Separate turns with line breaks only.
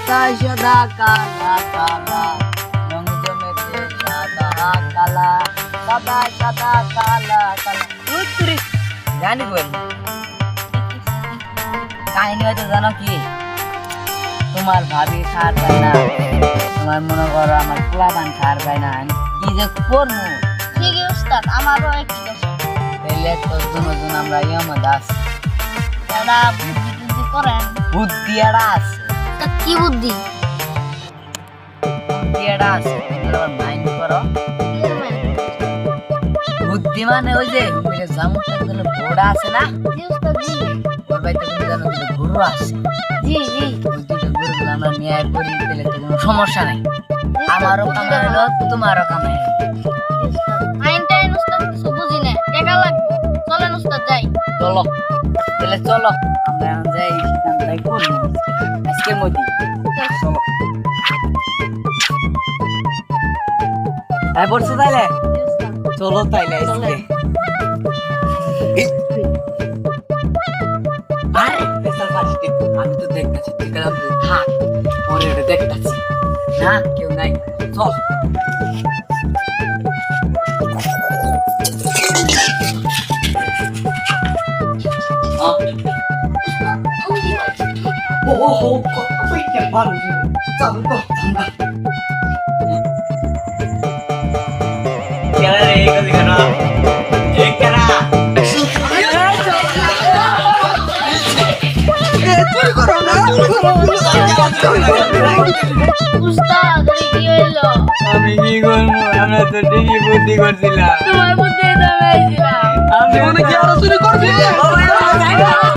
রাস্তায় সাদা কালা কালা রং জমেছে সাদা কালা সাদা সাদা কালা কালা উত্তরি জানি বল কাহিনী হয়তো জানো কি তোমার ভাবি খার পায় না তোমার মনে করো আমার পোলাবান খার পায় না আমি কি যে করবো
ঠিকই উস্তাদ আমারও একই দশা
তাইলে তো দুজন আমরা ইয়ামা দাস
তারা বুদ্ধি টুদ্ধি করেন
বুদ্ধি এরা আছে
তা কি বুদ্ধি
বুদ্ধি এরা আছে তোমরা মাইন্ড করো বুদ্ধি মানে ওই যে মেরে জামুটা গুলো বড় আছে না
জি উস্তাদ জি
ওর বাইতে তুমি জানো যে গরু আছে
জি জি
ওই দুটো গরুগুলো আমরা ন্যায় করি তাহলে তো কোনো সমস্যা নাই আমারও কামাই হলো তোমারও কামাই হলো
আইন টাইন উস্তাদ কিছু বুঝি না টাকা লাগবে চলেন উস্তাদ যাই
চলো তাহলে চলো আমরা এখন যাই সিদ্ধান্তটাই করি আজকে মোদি চলো এই পড়ছো তাইলে চলো তাইলে আজকে আরে পেছাল পাশে আমি তো দেখতেছি ঠিক আছে থাক পরে ওটা দেখতেছি না কেউ নাই চল 오, 이게 바로 지금 짱도 장난. क्या रे कभी करा एक करा चोरी करो ना
উস্তাদ এই কি হইলো
আমি কি করব আমরা তো ঠিকই বুদ্ধি করছিলাম
তোমার বুদ্ধি তো আমি আইছিলাম
আমি মনে কি আরো চুরি করবি